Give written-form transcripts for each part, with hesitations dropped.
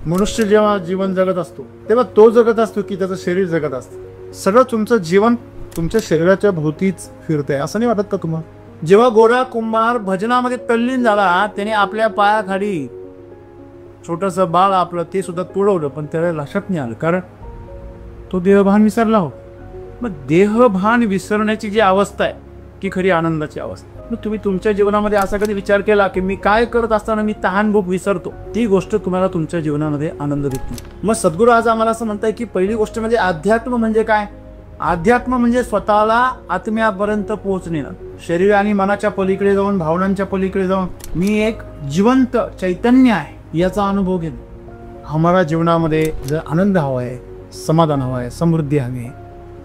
मनुष्य जेव्हा जीवन जगत असतो तेव्हा तो जगत असतो की त्याचं शरीर जगत असतं. सगळं तुमचं जीवन तुमच्या शरीराच्या भोवतीच फिरतंय, असं नाही वाटत का तुम्हाला? जेव्हा गोरा कुंभार भजनामध्ये तल्लीन झाला, त्याने आपल्या पायाखाली छोटंसं बाळ आपलं ते सुद्धा तुडवलं, पण त्याला लक्षात नाही आलं, कारण तो देहभान विसरला हो. मग देहभान विसरण्याची जी अवस्था आहे ती खरी आनंदाची अवस्था. मग तुम्ही तुमच्या जीवनामध्ये असा कधी विचार केला की मी काय करत असताना मी तहान भूक विसरतो, ती गोष्ट तुम्हाला तुमच्या जीवनामध्ये आनंद देते. मग सद्गुरू आज आम्हाला असं म्हणताय की पहिली गोष्ट म्हणजे अध्यात्म म्हणजे काय? अध्यात्म म्हणजे स्वतःला आत्म्यापर्यंत पोहोचणे, शरीर आणि मनाच्या पलीकडे जाऊन, भावनांच्या पलीकडे जाऊन मी एक जिवंत चैतन्य आहे याचा अनुभव घेणे. आम्हाला जीवनामध्ये जर आनंद हवा आहे, समाधान हवं आहे, समृद्धी हवी आहे,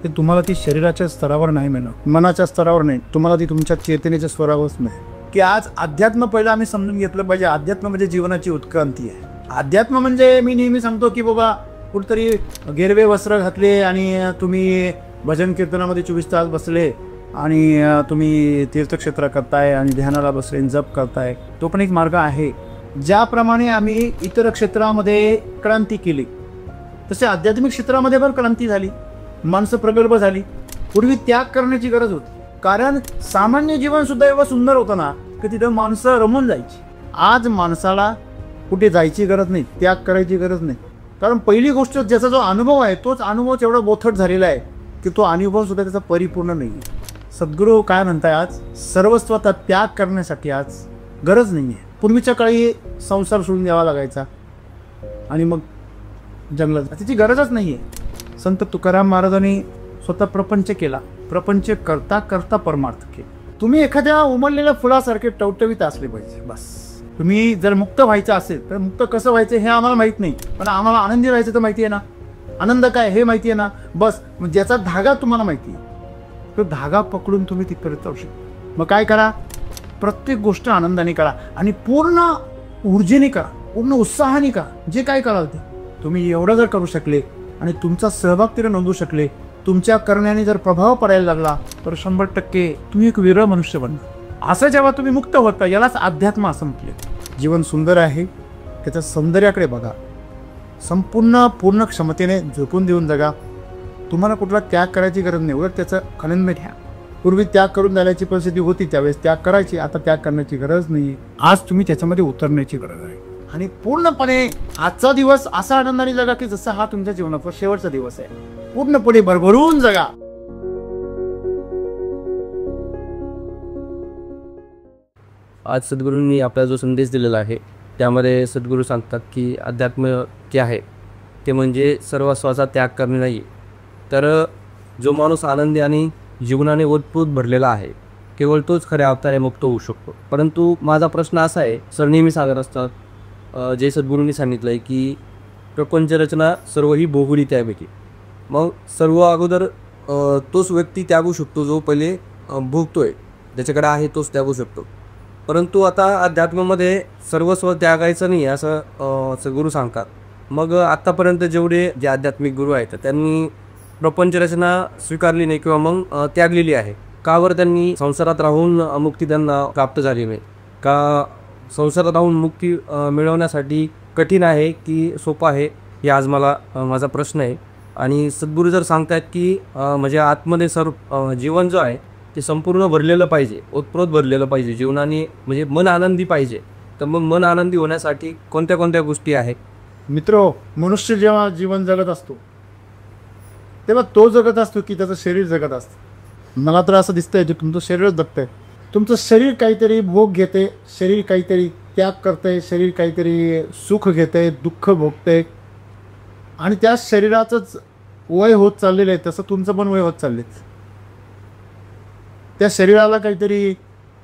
ते तुम्हाला ती शरीराच्या स्तरावर नाही मिळणार, मनाच्या स्तरावर नाही, तुम्हाला ती तुमच्या चेतनेच्या स्वरावरच मिळेल. की आज अध्यात्म पहिलं आम्ही समजून घेतलं पाहिजे. अध्यात्म म्हणजे जीवनाची उत्क्रांती आहे. अध्यात्म म्हणजे मी नेहमी सांगतो की बाबा कुठतरी गेरवे वस्त्र घातले आणि तुम्ही भजन कीर्तनामध्ये 24 तास बसले आणि तुम्ही तीर्थक्षेत्र करताय आणि ध्यानाला बसले, जप करताय, तो पण एक मार्ग आहे. ज्याप्रमाणे आम्ही इतर क्षेत्रामध्ये क्रांती केली तसे आध्यात्मिक क्षेत्रामध्ये पण क्रांती झाली, माणसं प्रगल्भ झाली. पूर्वी त्याग करण्याची गरज होती, कारण सामान्य जीवन सुद्धा एवढं सुंदर होतं ना की तिथं माणसं रमून जायची. आज माणसाला कुठे जायची गरज नाही, त्याग करायची गरज नाही, कारण पहिली गोष्ट ज्याचा जो अनुभव आहे तोच अनुभव एवढा बोथट झालेला आहे की तो अनुभव सुद्धा त्याचा परिपूर्ण नाही. सद्गुरू काय म्हणताय, आज सर्वस्वाचा त्याग करण्यासाठी आज गरज नाही आहे. पूर्वीच्या काळी संसार सोडून द्यावा लागायचा आणि मग जंगलात, त्याची गरजच नाही आहे. संत तुकाराम महाराजांनी स्वतः प्रपंच केला, प्रपंच करता करता परमार्थ केला. तुम्ही एखाद्या उमललेल्या फुलासारखे टवटवीत असले पाहिजे. बस तुम्ही जर मुक्त व्हायचं असेल तर मुक्त कसं व्हायचं हे आम्हाला माहीत नाही, पण आम्हाला आनंदी व्हायचं तर माहिती आहे ना. आनंद काय हे माहिती आहे ना. बस ज्याचा धागा तुम्हाला माहिती आहे तो धागा पकडून तुम्ही तिथपर्यंत जाऊ शकता. मग काय करा, प्रत्येक गोष्ट आनंदाने करा आणि पूर्ण ऊर्जेने करा, पूर्ण उत्साहाने करा. जे काय कराल ते तुम्ही एवढं जर करू शकले आणि तुमचा सहभाग तिथे नोंदवू शकले, तुमच्या करण्याने जर प्रभाव पडायला लागला तर 100% तुम्ही एक वेगळं मनुष्य बनणार. असं जेव्हा तुम्ही मुक्त होता यालाच अध्यात्म असं म्हटले. जीवन सुंदर आहे, त्याच्या सौंदर्याकडे बघा, संपूर्ण पूर्ण क्षमतेने झोपून देऊन जगा. तुम्हाला कुठला त्याग करायची गरज नाही, उलट त्याचं आनंद घ्या. पूर्वी त्याग करून जाण्याची परिस्थिती होती, त्यावेळेस त्याग करायची, आता त्याग करण्याची गरज नाही. आज तुम्ही त्याच्यामध्ये उतरण्याची गरज आहे आणि पूर्णपणे आजचा दिवस असा आनंदाने जगा की जसा हा तुमच्या जीवनाचा शेवटचा दिवस आहे. पूर्णपणे भरभरून जगा. आज सद्गुरूंनी आपला जो संदेश दिलेला आहे त्यामध्ये सद्गुरू सांगतात की अध्यात्म जे आहे ते म्हणजे सर्वस्वाचा त्याग करणे नाही, तर जो माणूस आनंदी आणि जीवनाने ओतप्रोत भरलेला आहे केवळ तोच खऱ्या अर्थाने मुक्त होऊ शकतो. परंतु माझा प्रश्न असा आहे, सर नेहमी सांगत असतात जे सद्गुरूंनी सांगितलं आहे की प्रपंचरचना सर्व ही भोगुली त्यापैकी. मग सर्व अगोदर तोच व्यक्ती त्यागू शकतो जो पहिले भोगतोय, ज्याच्याकडे आहे तोच त्यागू शकतो. परंतु आता अध्यात्मामध्ये सर्वस्व त्यागायचं नाही असं सद्गुरू सांगतात. मग आत्तापर्यंत जेवढे जे आध्यात्मिक गुरु आहेत त्यांनी प्रपंचरचना स्वीकारली नाही किंवा मग त्यागलेली आहे का? बरं त्यांनी संसारात राहून मुक्ती त्यांना प्राप्त झाली नाही का? संसारात राहून मुक्ती मिळवण्यासाठी कठीण आहे की सोपं आहे, हे आज माझा प्रश्न आहे. आणि सद्गुरू जर सांगतायत की म्हणजे आतमध्ये जीवन जो आहे ते संपूर्ण भरलेलं पाहिजे, ओतप्रोत भरलेलं पाहिजे जीवनाने, म्हणजे मन आनंदी पाहिजे, तर मग मन आनंदी होण्यासाठी कोणत्या कोणत्या गोष्टी आहेत? मित्र, मनुष्य जेव्हा जीवन जगत असतो तेव्हा तो जगत असतो की त्याचं शरीर जगत असतं. मला तर असं दिसतंय की तुमचं शरीरच जगतंय. तुमचं शरीर काहीतरी भोग घेते, शरीर काहीतरी त्याग करतंय, शरीर काहीतरी सुख घेतंय, दुःख भोगतंय आणि त्या शरीराचंच वय होत चाललेलं आहे, तसं तुमचं पण वय होत चाललेच. त्या शरीराला काहीतरी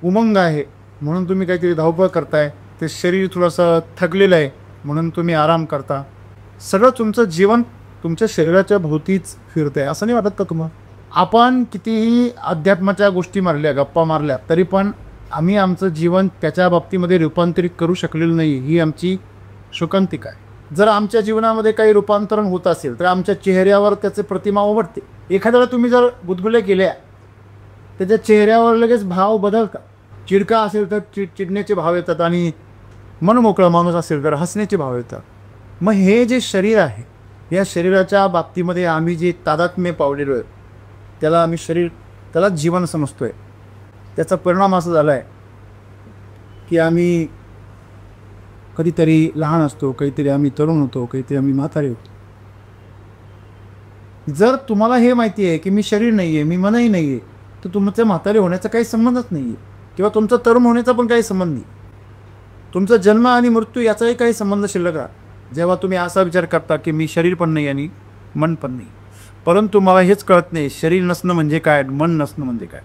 उमंग आहे म्हणून तुम्ही काहीतरी धावपळ करताय, ते शरीर थोडंसं थकलेलं आहे म्हणून तुम्ही आराम करता. सगळं तुमचं जीवन तुमच्या शरीराच्या भोवतीच फिरतंय, असं नाही वाटत का तुम्हाला? आपण कितीही अध्यात्माच्या गोष्टी मारल्या, गप्पा मारल्या, तरी पण आम्ही आमचं जीवन त्याच्या बाबतीमध्ये रूपांतरित करू शकलेलं नाही, ही आमची शोकांतिका आहे. जर आमच्या जीवनामध्ये काही रूपांतरण होत असेल तर आमच्या चेहऱ्यावर त्याचे प्रतिमा उमटते. एखाद्याला तुम्ही जर गुदगुल्या केल्या त्याच्या चेहऱ्यावर लगेच भाव बदलतात. चिडका असेल तर चिडण्याचे भाव येतात आणि मनमोकळा माणूस असेल तर हसण्याचे भाव येतात. मग हे जे शरीर आहे, या शरीराच्या बाबतीमध्ये आम्ही जे तादात्म्य पावलेलो आहे, त्याला आम्ही शरीर, त्याला जीवन समजतोय. त्याचा परिणाम असा झाला आहे की आम्ही कधीतरी लहान असतो, काहीतरी आम्ही तरुण होतो, काहीतरी आम्ही म्हातारे होतो. जर तुम्हाला हे माहिती आहे की मी शरीर नाही आहे, मी मनही नाही आहे, तर तुमच्या म्हातारे होण्याचा काही संबंधच नाही आहे, किंवा तुमचा तरुण होण्याचा पण काही संबंध नाही. तुमचा जन्म आणि मृत्यू याचाही काही संबंध शिल्लक राहतो जेव्हा तुम्ही असा विचार करता की मी शरीर पण नाही आणि मन पण नाही. परंतु मला हेच कळत नाही, शरीर नसणं म्हणजे काय, मन नसणं म्हणजे काय.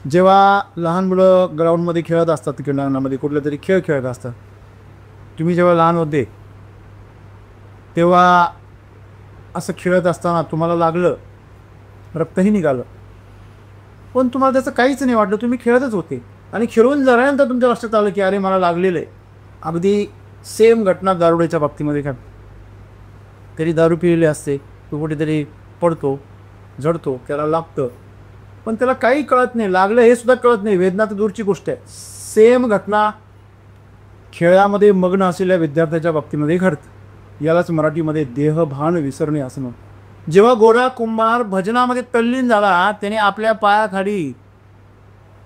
जेव्हा लहान मुलं ग्राउंडमध्ये खेळत असतात, क्रीडांगणामध्ये कुठले तरी खेळ खेळत असतात, तुम्ही जेव्हा लहान होते तेव्हा असं खेळत असताना तुम्हाला लागलं, रक्तही निघालं, पण तुम्हाला त्याचं काहीच नाही वाटलं, तुम्ही खेळतच होते. आणि खेळून झाल्यानंतर तुमच्या लक्षात आलं की अरे मला लागलेलं आहे. अगदी सेम घटना दारुड्याच्या बाबतीमध्ये काय, तरी दारू पिलेली असते, तो कुठेतरी पडतो, झडतो, त्याला लागतं, पण त्याला काही कळत नाही, लागलं हे सुद्धा कळत नाही, वेदना तर दूरची गोष्ट आहे. सेम घटना खेळामध्ये मग्न असलेल्या विद्यार्थ्याच्या बाबतीमध्ये घडतं. यालाच मराठीमध्ये देहभान विसरणे असं म्हणतात. जेव्हा गोरा कुंभार भजनामध्ये तल्लीन झाला, त्याने आपल्या पायाखाली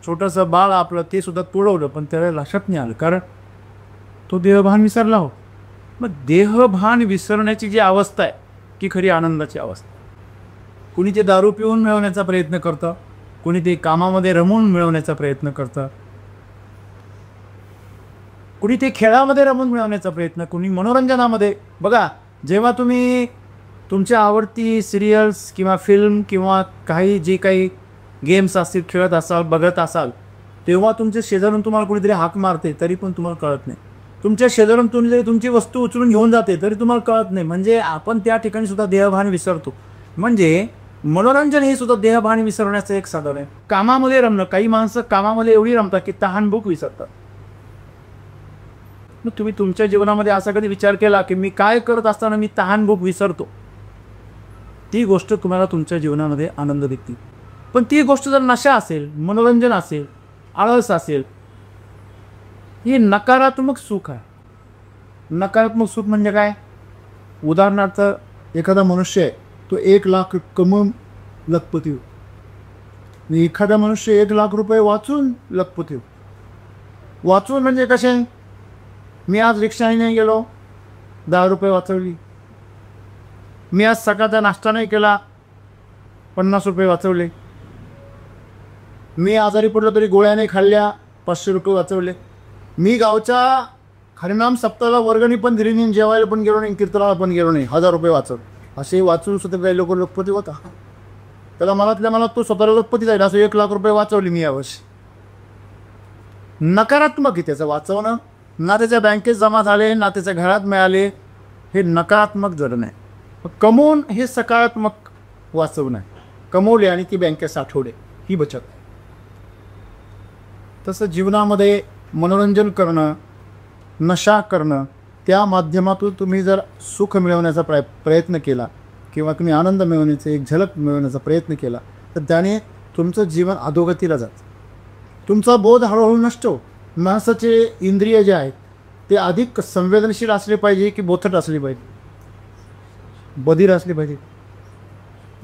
छोटंसं बाळ आपलं ते सुद्धा तुडवलं, पण त्याला लक्षात नाही आलं, कारण तो देहभान विसरला हो. मग देहभान विसरण्याची जी अवस्था आहे की खरी आनंदाची अवस्था. कुणी ते दारू पिऊन मिळवण्याचा प्रयत्न करतं, कुणी ते कामामध्ये रमून मिळवण्याचा प्रयत्न करतं, कुणी ते खेळामध्ये रमून मिळवण्याचा प्रयत्न, कुणी मनोरंजनामध्ये. बघा, जेव्हा तुम्ही तुमच्या आवडती सिरियल्स किंवा फिल्म किंवा काही जे काही गेम्स असतील खेळत असाल, बघत असाल, तेव्हा तुमच्या शेजारून तुम्हाला कुणीतरी हाक मारते तरी पण तुम्हाला कळत नाही. तुमच्या शेजारून तुमची वस्तू उचलून घेऊन जाते तरी तुम्हाला कळत नाही. म्हणजे आपण त्या ठिकाणी सुद्धा देहभान विसरतो. म्हणजे मनोरंजन हे सुद्धा देहभान विसरण्याचं एक साधन आहे. कामामध्ये रमणं, काही माणसं कामामध्ये एवढी रमतात की तहानभूक विसरतात. मग तुम्ही तुमच्या जीवनामध्ये असा कधी विचार केला की मी काय करत असताना मी तहानभूक विसरतो? ती गोष्ट तुम्हाला तुमच्या जीवनामध्ये आनंद देते. पण ती गोष्ट जर नशा असेल, मनोरंजन असेल, आळस असेल, हे नकारात्मक सुख आहे. नकारात्मक सुख म्हणजे काय? उदाहरणार्थ, एखादा मनुष्य आहे, तो 1 लाख कमवून लखपती हो, आणि एखादा मनुष्य 1 लाख रुपये वाचून लखपती हो. वाचून म्हणजे कसे? मी आज रिक्षाने नाही गेलो, 10 रुपये वाचवली. मी आज सकाळचा नाश्ता नाही केला, 50 रुपये वाचवले. मी आजारी पडलो तरी गोळ्याने खाल्ल्या, 500 रुपये वाचवले. मी गावच्या हरिनाम सप्ताहाला वर्गणी पण दिली नाही, जेवायला पण गेलो नाही, कीर्तनाला पण गेलो नाही, 1000 रुपये वाचवले. असे वाचून सुद्धा काही लोक लखपती होता. त्याला मनातल्या मनात तो स्वतःला लखपती जाईल, असं 1 लाख रुपये वाचवले मी यावर्षी. नकारात्मक आहे त्याचं वाचवणं. ना त्याच्या बँकेत जमा झाले, ना त्याच्या घरात मिळाले, हे नकारात्मक जडण आहे. कमवून हे सकारात्मक वाचवणं आहे. कमवले आणि ती बँकेत साठवले, ही बचत आहे. तसं जीवनामध्ये मनोरंजन करणं, नशा करणं, त्या माध्यमातून तुम्ही जर सुख मिळवण्याचा प्रयत्न केला किंवा तुम्ही आनंद मिळवण्याचा, एक झलक मिळवण्याचा प्रयत्न केला, तर त्याने तुमचं जीवन अधोगतीला जातं. तुमचा बोध हळूहळू नष्ट हो. माणसाचे इंद्रिय जे आहेत ते अधिक संवेदनशील असले पाहिजे की बोथट असले पाहिजे? बधीर असले पाहिजे.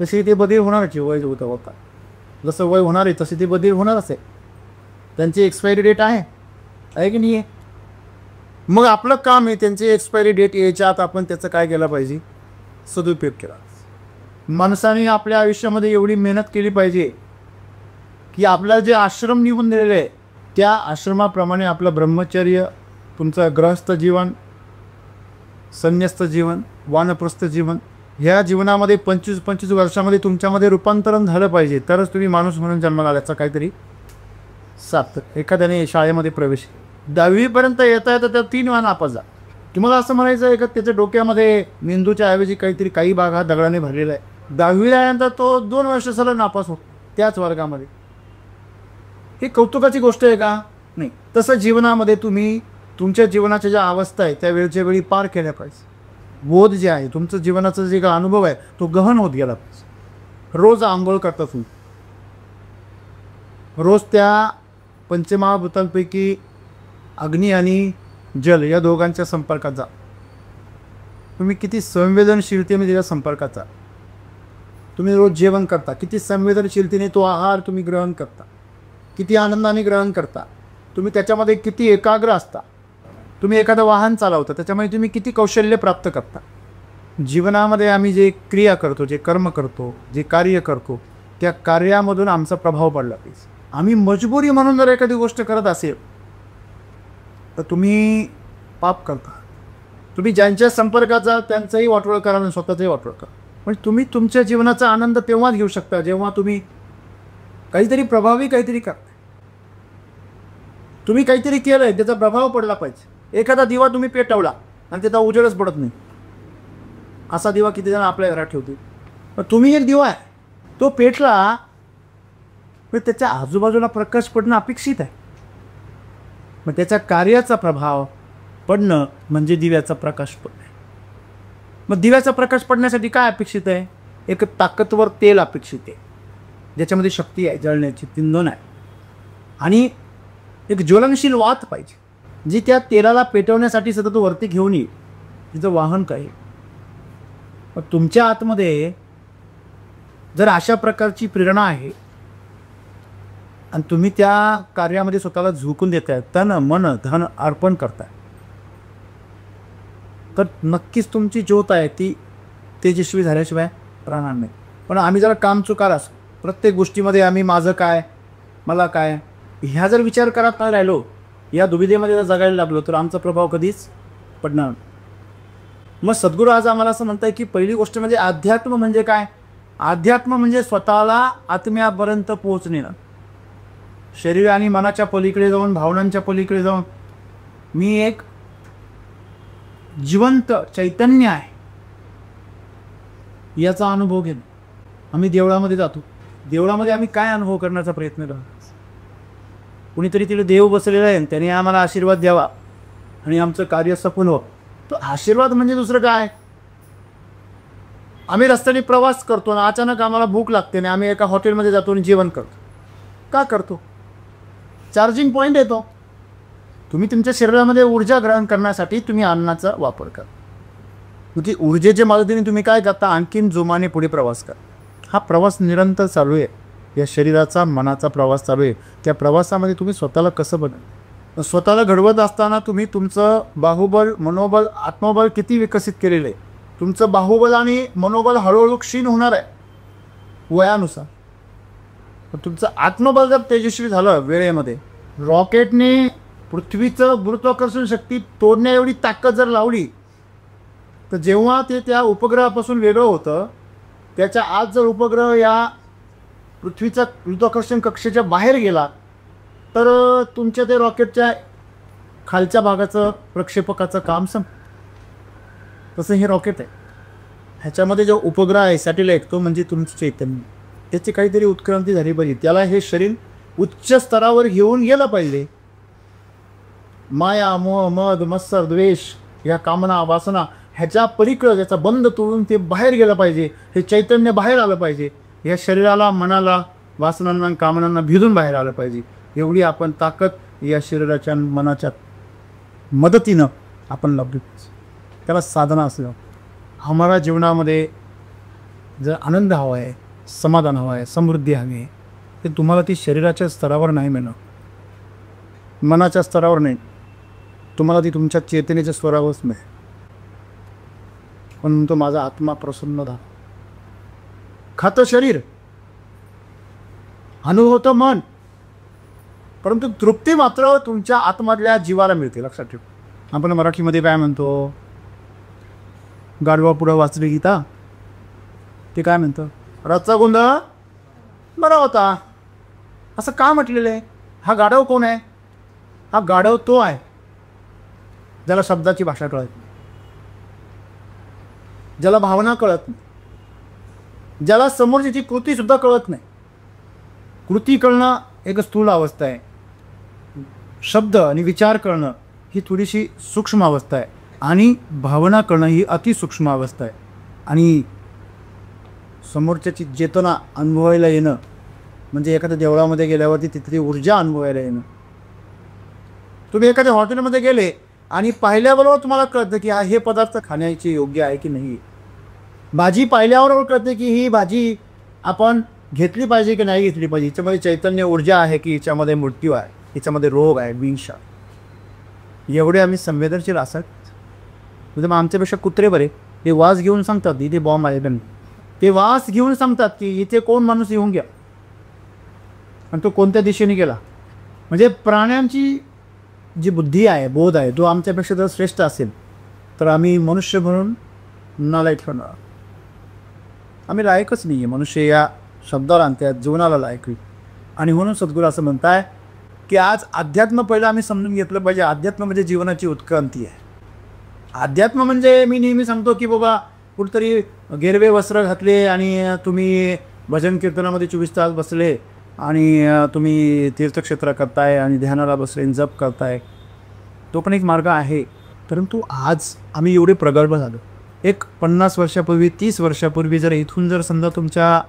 तसे ते बधीर होणारच आहे. वय होता होता जसं वय होणार आहे तसे ते बधीर होणारच आहे. त्यांची एक्सपायरी डेट आहे की नाही आहे? मग आपलं काम आहे त्यांची एक्सपायरी डेट यायच्या आत आपण त्याचं काय केलं पाहिजे? सदुपयोग केला. माणसाने आपल्या आयुष्यामध्ये एवढी मेहनत केली पाहिजे की आपल्याला जे आश्रम निवडून दिलेले आहे त्या आश्रमाप्रमाणे आपलं ब्रह्मचर्य, तुमचं गृहस्थ जीवन, संन्यस्त जीवन, वानप्रस्थ जीवन, ह्या जीवनामध्ये 25 वर्षामध्ये तुमच्यामध्ये रूपांतरण झालं पाहिजे. तरच तुम्ही माणूस म्हणून जन्माला आल्याचा काहीतरी सार्थक. एखाद्याने शाळेमध्ये प्रवेश 10वीपर्यंत येता येतं त्या 3 वेळा नापास जा. तुम्हाला असं म्हणायचं आहे का त्याच्या डोक्यामध्ये मेंदूच्या ऐवजी काही भाग हा दगडाने भरलेला आहे. 10वीला आल्यानंतर तो 2 वर्ष सलग नापास होतो त्याच वर्गामध्ये. ही कौतुकाची गोष्ट आहे का? नाही. तसं जीवनामध्ये तुम्ही तुमच्या जीवनाच्या ज्या अवस्था आहे त्या वेळच्या वेळी पार केल्या पाहिजे. बोध जे आहे, तुमचं जीवनाचा जे काही अनुभव आहे तो गहन होत गेला पाहिजे. रोज आंघोळ करता तुम्ही, रोज त्या पंचमहाभूतांपैकी अग्नी आणि जल या दोघांच्या संपर्कात जा. तुम्ही किती संवेदनशीलतेने त्याच्या संपर्काचा, तुम्ही रोज जेवण करता, किती संवेदनशीलतेने तो आहार तुम्ही ग्रहण करता, किती आनंदाने ग्रहण करता, तुम्ही त्याच्यामध्ये किती एकाग्र असता, तुम्ही एखादं वाहन चालवता त्याच्यामध्ये तुम्ही किती कौशल्य प्राप्त करता. जीवनामध्ये आम्ही जे क्रिया करतो, जे कर्म करतो, जे कार्य करतो, त्या कार्यामधून आमचा प्रभाव पडला पाहिजे. आम्ही मजबुरी म्हणून जर एखादी गोष्ट करत असेल तर तुम्ही पाप करता. तुम्ही ज्यांच्या संपर्कात जा त्यांचाही वाटोळं करा आणि स्वतःचाही वाटोळं करा. म्हणजे तुम्ही तुमच्या जीवनाचा आनंद तेव्हाच घेऊ शकता जेव्हा तुम्ही काहीतरी प्रभावी काहीतरी करता. तुम्ही काहीतरी केलंय त्याचा प्रभाव पडला पाहिजे. एखादा दिवा तुम्ही पेटवला आणि त्याचा उजेडच पडत नाही, असा दिवा किती जण आपल्या घरात ठेवतील. पण तुम्ही एक दिवा आहे, तो पेटला मग त्याच्या आजूबाजूला प्रकाश पडणं अपेक्षित आहे. मग त्याच्या कार्याचा प्रभाव पडणं म्हणजे दिव्याचा प्रकाश पडणे. मग दिव्याचा प्रकाश पडण्यासाठी काय अपेक्षित आहे? एक ताकदवर तेल अपेक्षित आहे ज्याच्यामध्ये शक्ती आहे, जळण्याची इंधन आहे, आणि एक ज्वलनशील वात पाहिजे जी त्या तेलाला पेटवण्यासाठी सतत वरती घेऊन येईल. तिचं वाहन काय? मग तुमच्या आतमध्ये जर अशा प्रकारची प्रेरणा आहे आणि तुम्ही त्या कार्यामध्ये स्वतःला झुकून देताय, तन मन धन अर्पण करताय, तर नक्कीच तुमची ज्योत आहे ती तेजस्वी झाल्याशिवाय राहणार नाही. पण आम्ही जरा कामचुकार असो, प्रत्येक गोष्टीमध्ये आम्ही माझं काय, मला काय, ह्या जर विचार करत नाही राहिलो, या दुविधेमध्ये जर जगायला लागलो तर आमचा प्रभाव कधीच पडणार नाही. मग सद्गुरू आज आम्हाला असं म्हणताय की पहिली गोष्ट म्हणजे अध्यात्म म्हणजे काय? अध्यात्म म्हणजे स्वतःला आत्म्यापर्यंत पोहोचणे. शरीर आणि मनाच्या पलीकडे जाऊन, भावनांच्या पलीकडे जाऊन मी एक जिवंत चैतन्य आहे याचा अनुभव घेणं. आम्ही देवळामध्ये जातो, देवळामध्ये आम्ही काय अनुभव करण्याचा प्रयत्न करतो? कुणीतरी तिथे देव बसलेला आहे, त्याने आम्हाला आशीर्वाद द्यावा आणि आमचं कार्य सफल हो. तो आशीर्वाद म्हणजे दुसरं काय? आम्ही रस्त्याने प्रवास करतो आणि अचानक आम्हाला भूक लागते आणि आम्ही एका हॉटेलमध्ये जातो आणि जेवण करतो. का करतो? चार्जिंग पॉईंट येतो. तुम्ही तुमच्या शरीरामध्ये ऊर्जा ग्रहण करण्यासाठी तुम्ही अन्नाचा वापर करा. म्हणजे ऊर्जेच्या मदतीने तुम्ही काय करता? आणखीन जोमाने पुढे प्रवास करा. हा प्रवास निरंतर चालू आहे, या शरीराचा मनाचा प्रवास चालू आहे. त्या प्रवासामध्ये तुम्ही स्वतःला कसं बघा, स्वतःला घडवत असताना तुम्ही तुमचं बाहुबल, मनोबल, आत्मबल किती विकसित केलेलं आहे. तुमचं बाहुबल आणि मनोबल हळूहळू क्षीण होणार आहे वयानुसार. पण तुमचं आत्मबल जर तेजस्वी झालं वेळेमध्ये, रॉकेटने पृथ्वीचं गुरुत्वाकर्षण शक्ती तोडण्या एवढी ताकद जर लावली, तर जेव्हा ते त्या उपग्रहापासून वेगळं होतं, त्याच्या आत जर उपग्रह या पृथ्वीचा गुरुत्वाकर्षण कक्षेच्या बाहेर गेला तर तुमच्या ते रॉकेटच्या खालच्या भागाचं प्रक्षेपकाचं काम तसं हे रॉकेट आहे. ह्याच्यामध्ये जो उपग्रह आहे, सॅटेलाईट, तो म्हणजे तुमचं चैतन्य. त्याची काहीतरी उत्क्रांती झाली पाहिजे. त्याला हे शरीर उच्च स्तरावर घेऊन गेलं पाहिजे. माया, मोह, मद, मत्सर, द्वेष, या कामना, वासना ह्याच्या पलीकडं त्याचा बंद तोडून ते बाहेर गेलं पाहिजे. हे चैतन्य बाहेर आलं पाहिजे. या शरीराला, मनाला, वासनांना, कामनांना भिजून बाहेर आलं पाहिजे. एवढी आपण ताकद या शरीराच्या मनाच्या मदतीनं आपण लाभली पाहिजे. त्याला साधना असलं. आम्हाला जीवनामध्ये जर आनंद हवा आहे, समाधान हवं आहे, समृद्धी हवी आहे, ते तुम्हाला ती शरीराच्या स्तरावर नाही मिळणार, मनाच्या स्तरावर नाही, तुम्हाला ती तुमच्या चेतनेच्या स्वरावरच मिळेल. पण तो माझा आत्मा प्रसन्न झाला. खातं शरीर, अनुभवतं मन, परंतु तृप्ती मात्र तुमच्या आतमधल्या जीवाला मिळते. लक्षात ठेव. आपण मराठीमध्ये काय म्हणतो? गाढवा पुढं वाचली गीता, ते काय म्हणतं? रातचा गोंधळ बरा होता. असं का म्हटलेलं आहे? हा गाढव कोण आहे? हा गाढव तो आहे ज्याला शब्दाची भाषा कळत नाही, ज्याला भावना कळत नाही, ज्याला समोरची कृतीसुद्धा कळत नाही. कृती कळणं एक स्थूल अवस्था आहे, शब्द आणि विचार करणं ही थोडीशी सूक्ष्म अवस्था आहे, आणि भावना करणं ही अतिसूक्ष्म अवस्था आहे. आणि समोरच्याची चेतना अनुभवायला येणं म्हणजे एखाद्या देवळामध्ये गेल्यावरती तिथली ऊर्जा अनुभवायला येणं. तुम्ही एखाद्या हॉटेलमध्ये गेले आणि पाहिल्याबरोबर तुम्हाला कळतं की हे पदार्थ खाण्याचे योग्य आहे की नाही. भाजी पाहिल्याबरोबर कळते की ही भाजी आपण घेतली पाहिजे की नाही घेतली पाहिजे. हिच्यामध्ये चैतन्य ऊर्जा आहे की हिच्यामध्ये मृत्यू आहे, हिच्यामध्ये रोग आहे, विष आहे. एवढे आम्ही संवेदनशील असतात. म्हणजे मग आमच्यापेक्षा कुत्रे बरे, ते वास घेऊन सांगतात इथे बॉम्ब आहे त्यांनी. ते वास घेऊन सांगतात की इथे कोण माणूस येऊन घ्या आणि तो कोणत्या दिशेने गेला. म्हणजे प्राण्यांची जी बुद्धी आहे, बोध आहे, तो आमच्यापेक्षा जर श्रेष्ठ असेल तर आम्ही मनुष्य म्हणून नालायक ठरणार. आम्ही लायकच नाही आहे मनुष्य या शब्दाला आणि त्या जीवनाला लायक. आणि म्हणून सद्गुरू असं म्हणताय की आज अध्यात्म पहिलं आम्ही समजून घेतलं पाहिजे. अध्यात्म म्हणजे जीवनाची उत्क्रांती आहे. अध्यात्म म्हणजे मी नेहमी सांगतो की बाबा कुठेतरी गेरवे वस्त्र घातले आणि तुम्ही भजन कीर्तनामध्ये 24 तास बसले आणि तुम्ही तीर्थक्षेत्र करताय आणि ध्यानाला बसले, जप करताय, तो पण एक मार्ग आहे. परंतु आज आम्ही एवढे प्रगल्भ झालो. एक 50 वर्षापूर्वी 30 वर्षापूर्वी जर इथून जर समजा तुमच्या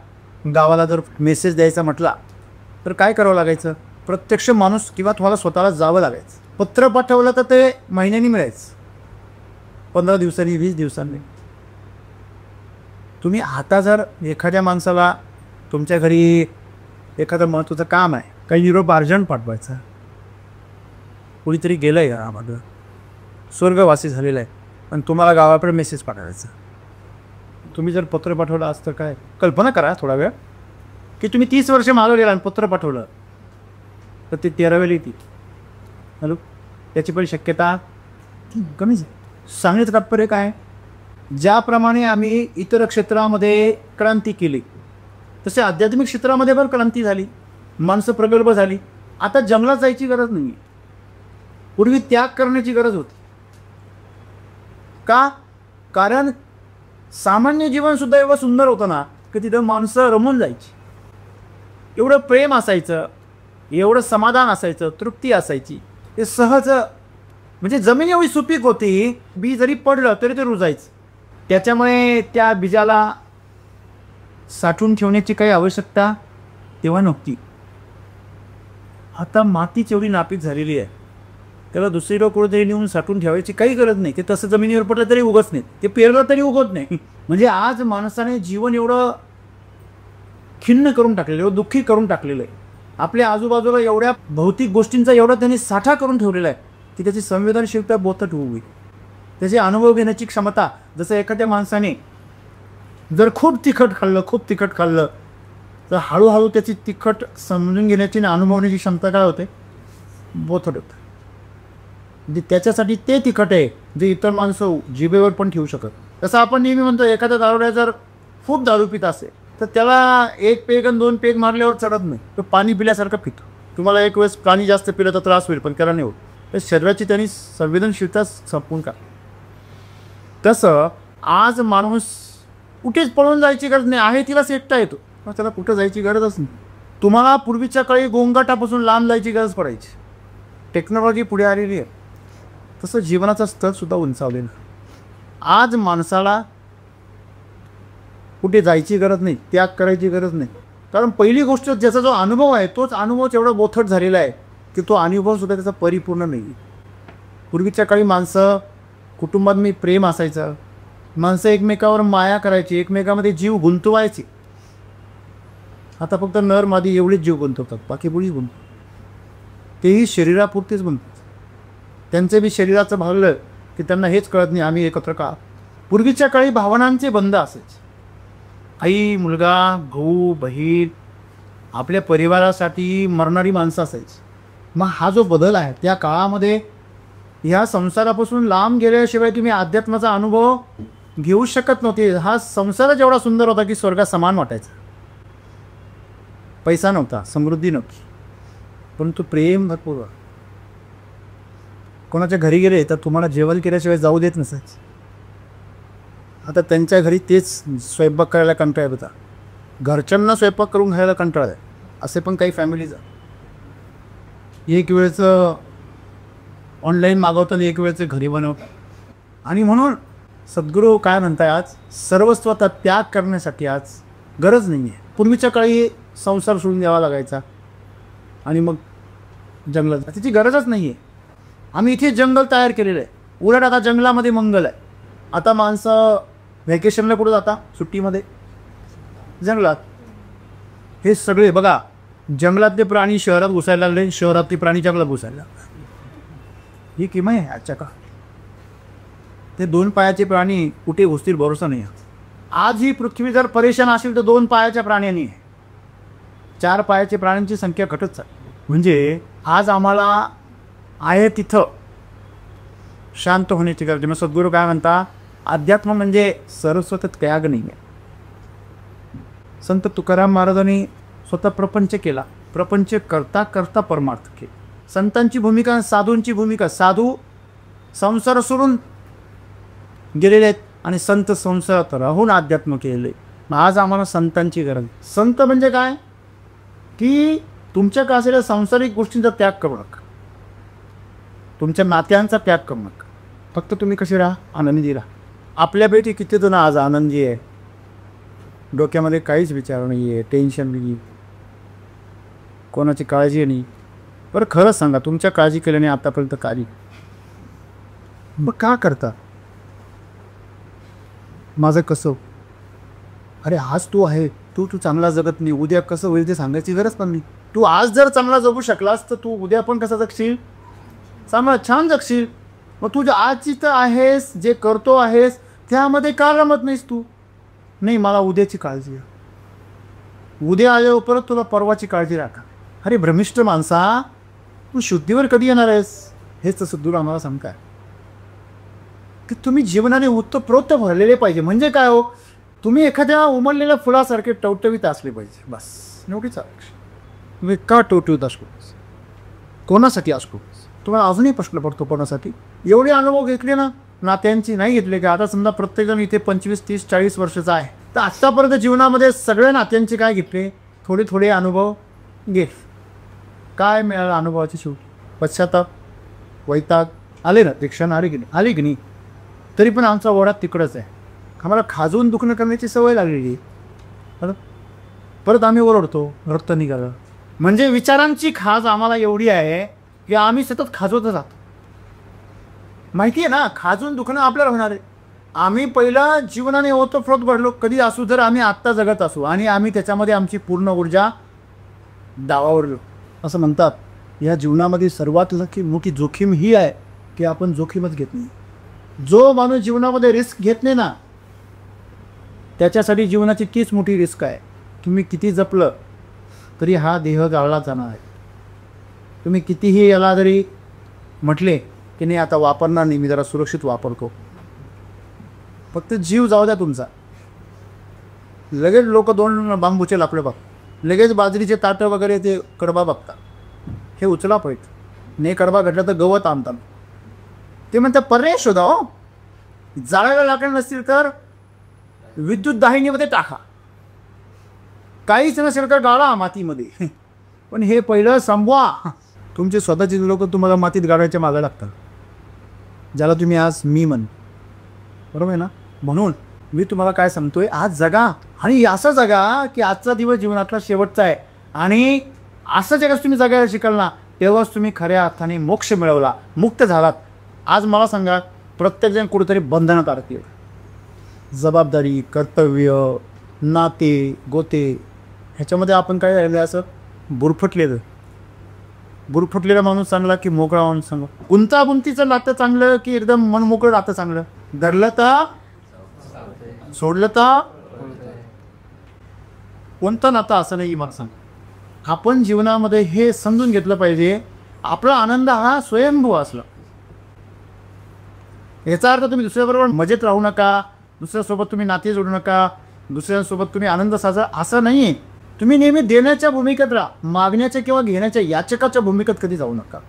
गावाला जर मेसेज द्यायचा म्हटला तर काय करावं लागायचं? प्रत्यक्ष माणूस किंवा तुम्हाला स्वतःला जावं लागायचं. पत्र पाठवलं तर ते महिन्यांनी मिळायचं, 15 दिवसांनी, 20 दिवसांनी. तुम्ही आता जर एखाद्या माणसाला तुमच्या घरी एखादं महत्त्वाचं काम आहे, काही निरोप अर्जंट पाठवायचा, कुणीतरी गेलं आहे घरामध्ये, स्वर्गवासी झालेलं आहे, आणि तुम्हाला गावाकडे मेसेज पाठवायचा. तुम्ही जर पत्र पाठवलं असतं काय? कल्पना करा थोडा वेळ की तुम्ही 30 वर्ष मागवलेलं आणि पत्र पाठवलं तर ते 13वेला येतील. हॅलो, त्याची पण शक्यता कमीच आहे. सांगण्याचं तात्पर्य काय? ज्याप्रमाणे आम्ही इतर क्षेत्रामध्ये क्रांती केली तसे आध्यात्मिक क्षेत्रामध्ये पण क्रांती झाली, माणसं प्रगल्भ झाली. आता जंगलात जायची गरज नाही. पूर्वी त्याग करण्याची गरज होती. का? कारण सामान्य जीवनसुद्धा एवढं सुंदर होतं ना की तिथं माणसं रमून जायची. एवढं प्रेम असायचं, एवढं समाधान असायचं, तृप्ती असायची. ते सहज, म्हणजे जमीन एवढी सुपीक होती, बी जरी पडलं तरी ते रुजायचं. त्याच्यामुळे त्या बीजाला साठवून ठेवण्याची काही आवश्यकता तेव्हा नव्हती. आता मातीच एवढी नापीक झालेली आहे, त्याला दुसरीकडे कुठेतरी नेऊन साठवून ठेवायची काही गरज नाही. ते तसं जमिनीवर पडलं तरी उगत नाही, ते पेरलं तरी उगत नाही. म्हणजे आज माणसाने जीवन एवढं खिन्न करून टाकलेलं, एवढं दुःखी करून टाकलेलं आहे. आपल्या आजूबाजूला एवढ्या भौतिक गोष्टींचा एवढा त्यांनी साठा करून ठेवलेला आहे की त्याची संवेदनशीलता बोथट होईल. त्याचे अनुभव घेण्याची क्षमता, जसं एखाद्या माणसाने जर खूप तिखट खाल्लं तर हळूहळू त्याची तिखट समजून घेण्याची आणि अनुभवण्याची क्षमता काय होते? बोथट होतं. म्हणजे त्याच्यासाठी ते तिखट आहे जे इतर माणसं जिभेवर पण ठेवू शकत. तसं आपण नेहमी म्हणतो एखाद्या दारुड्या जर खूप दारू पित असेल तर त्याला 1 पेग आणि 2 पेग मारल्यावर चढत नाही, तो पाणी पिल्यासारखं पितो. तुम्हाला एक वेळेस पाणी जास्त पिलं तर त्रास होईल, पण त्याला नाही होत. तर शरीराची त्यांनी संवेदनशीलता संपवून का. तसं आज माणूस कुठेच पळून जायची गरज नाही, आहे तिलाच एकटा येतो, त्याला कुठं जायची गरजच नाही. तुम्हाला पूर्वीच्या काळी गोंगाटापासून लांब जायची गरज पडायची. टेक्नॉलॉजी पुढे आलेली आहे, तसं जीवनाचा स्तरसुद्धा उंचावलेला. आज माणसाला कुठे जायची गरज नाही, त्याग करायची गरज नाही. कारण पहिली गोष्ट ज्याचा जो अनुभव आहे तोच अनुभव एवढा बोथट झालेला आहे की तो अनुभवसुद्धा त्याचा परिपूर्ण नाही. पूर्वीच्या काळी माणसं कुटुंबात मी प्रेम असायचं, माणसं एकमेकावर माया करायची, एकमेकामध्ये जीव गुंतवायची. आता फक्त नर मादी एवढीच जीव गुंतवतात, बाकी बुडीच गुंतवतात. तेही शरीरापुरतीच गुंतवतात. त्यांचे बी शरीराचं भागलं की त्यांना हेच कळत नाही आम्ही एकत्र का. पूर्वीच्या काळी भावनांचे बंध असायचे. आई, मुलगा, भाऊ, बहीण, आपल्या परिवारासाठी मरणारी माणसं असायची. मग हा जो बदल आहे त्या काळामध्ये ह्या संसारापासून लांब गेल्याशिवाय तुम्ही अध्यात्माचा अनुभव घेऊ शकत नव्हते. हा संसारच एवढा सुंदर होता की स्वर्गात समान वाटायचा. पैसा नव्हता, समृद्धी नव्हती, परंतु प्रेम भरपूर. कोणाच्या घरी गेले तर तुम्हाला जेवण केल्याशिवाय जाऊ देत नसायचं. आता त्यांच्या घरी तेच स्वयंपाक करायला कंटाळा होता, घरच्यांना स्वयंपाक करून घ्यायला कंटाळा आहे. असे पण काही फॅमिलीज. एक वेळचं ऑनलाईन मागवतात, एक वेळचं घरी बनवतात. आणि म्हणून सद्गुरू काय म्हणताय, आज सर्वस्वाचा त्याग करण्यासाठी आज गरज नाही आहे. पूर्वीच्या काळी संसार सोडून द्यावा लागायचा आणि मग जंगलात, त्याची गरजच नाही आहे. आम्ही इथे जंगल तयार केलेलं आहे. उलट आता जंगलामध्ये मंगल आहे. आता माणसं व्हॅकेशनला कुठं जाता? सुट्टीमध्ये जंगलात. हे सगळे बघा, जंगलातले प्राणी शहरात घुसायला लागले, शहरातले प्राणी जंगलात घुसायला लागले. ही किंमत आहे आजच्या का. ते 2 पायाचे प्राणी कुठे घुसतील भरोसा नाही. आज ही पृथ्वी जर परेशान असेल तर 2 पायाच्या प्राण्यांनी आहे. 4 पायाच्या प्राण्यांची संख्या घटत चालली. म्हणजे आज आम्हाला आहे तिथं शांत होण्याची गरज. मग सद्गुरू काय म्हणता, अध्यात्म म्हणजे सरस्वत त्याग नाही आहे. संत तुकाराम महाराजांनी स्वतः प्रपंच केला. प्रपंच करता करता परमार्थ केला. संतांची भूमिका, साधूंची भूमिका, साधू संसार सोडून गेलेले आहेत आणि संत संसारात राहून अध्यात्म केलेले. आज आम्हाला संतांची गरज. संत म्हणजे काय की तुमच्या असलेल्या सांसारिक गोष्टींचा त्याग करू नका, तुमच्या नात्यांचा त्याग करू नका. फक्त तुम्ही कसे राहा, आनंदी राहा. आपल्यापैकी किती जण आज आनंदी आहे, डोक्यामध्ये काहीच विचार नाही आहे, टेन्शन नाही, कोणाची काळजी नाही. बरं खरंच सांगा, तुमच्या काळजी केल्याने आतापर्यंत काही मग का करता? माझं कसं, अरे आज तू आहे, तू चांगला जगत नाही, उद्या कसं होईल ते सांगायची गरज पण नाही. तू आज जर चांगला जगू शकलास तर तू उद्या पण कसं जगशील, चांगला छान जगशील. मग तू जे आज जिथं आहेस, जे करतो आहेस, त्यामध्ये का रमत नाहीस तू? नाही मला उद्याची काळजी आहे, उद्या आल्यावर परत तुला परवाची काळजी राखा. अरे भ्रमिष्ठ माणसा, तू शुद्धीवर कधी येणार आहेस? हेच तर सद्गुरू आम्हाला सांगताय की तुम्ही जीवनाने उत्तप्रोत भरलेले पाहिजे. म्हणजे काय हो, तुम्ही एखाद्या उमललेल्या फुलासारखे टवटवीत असले पाहिजे. बस एवढीच अपेक्षा. तुम्ही का टवटवीत असतो, कोणासाठी असतो? तुम्हाला अजूनही प्रश्न पडतो कोणासाठी? एवढे अनुभव घेतले ना नात्यांची, नाही घेतले का? आता समजा प्रत्येकजण इथे 25, 30, 40 वर्षाचा आहे, तर आत्तापर्यंत जीवनामध्ये सगळ्या नात्यांचे काय घेतले? थोडे थोडे अनुभव घेत. काय मिळालं अनुभवाचे शेवटी? पश्चाताप, वैताग आले ना, दीक्षण आली की नाही? आली की नाही? तरी पण आमचा ओढा तिकडंच आहे. आम्हाला खाजवून दुखणं करण्याची सवय लागलेली. परत आम्ही ओरडतो, रक्त निघालं. म्हणजे विचारांची खाज आम्हाला एवढी आहे की आम्ही सतत खाजवतच राहतो. माहिती आहे ना, खाजून दुखणं आपल्याला होणार आहे. आम्ही पहिला जीवनाने ओतप्रोत भरलो कधी असू, जर आम्ही आत्ता जगत असू आणि आम्ही त्याच्यामध्ये आमची पूर्ण ऊर्जा दावावर. असं म्हणतात, या जीवनामध्ये सर्वात मोठी जोखीम ही आहे की आपण जोखीमच घेत नाही. जो माणूस जीवनामध्ये रिस्क घेत नाही ना, त्याच्यासाठी जीवनाची तीच मोठी रिस्क आहे. तुम्ही किती जपलं तरी हा देह जाळला जाणार आहे. तुम्ही कितीही याला जरी म्हटले की नाही आता वापरणार नाही, मी जरा सुरक्षित वापरतो, फक्त जीव जाऊ द्या तुमचा. लगेच लोक 2 बांबूचे लाकडे बघ, लगेच बाजरीचे ताटं वगैरे ते कडबा बघतात. हे उचला पाहिजे, नाही कडबा घडला तर गवत आणतात. ते म्हणतात पर्याय शोधा हो, जाळायला लाकडं नसतील तर विद्युत दाहिनीमध्ये टाका, काहीच नसेल तर गाळा मातीमध्ये. पण हे पहिलं संपवा. तुमचे स्वतःचे लोक तुम्हाला मातीत गाडायच्या मागे लागतात, ज्याला तुम्ही आज मी म्हण. बरोबर आहे ना? म्हणून मी तुम्हाला काय सांगतोय, आज जगा आणि असं जगा की आजचा दिवस जीवनातला शेवटचा आहे. आणि असं जगाच तुम्ही जगायला शिकाल ना, तेव्हाच तुम्ही खऱ्या अर्थाने मोक्ष मिळवला, मुक्त झालात. आज मला सांगा, प्रत्येकजण कुठेतरी बंधनात अडकले. जबाबदारी, कर्तव्य, नाते गोते, ह्याच्यामध्ये आपण काय राहिलं असं बुरफटलेला माणूस चांगला की मोकळा माणूस चांगला? गुंतागुंतीचं नातं चांगलं की एकदम मनमोकळं नातं चांगलं? धरलं तर सोडलं तर कोणतं नातं असं नाही मला सांग. आपण जीवनामध्ये हे समजून घेतलं पाहिजे, आपला आनंद हा स्वयंभू असला. याचा अर्थ तुम्ही दुसऱ्याबरोबर मजेत राहू नका, दुसऱ्यासोबत तुम्ही नाते जोडू नका, दुसऱ्यांसोबत तुम्ही आनंद साजरा, असं नाही आहे. तुम्ही नेहमी देण्याच्या भूमिकेत राहा, मागण्याच्या किंवा घेण्याच्या याचकाच्या भूमिकेत कधी जाऊ नका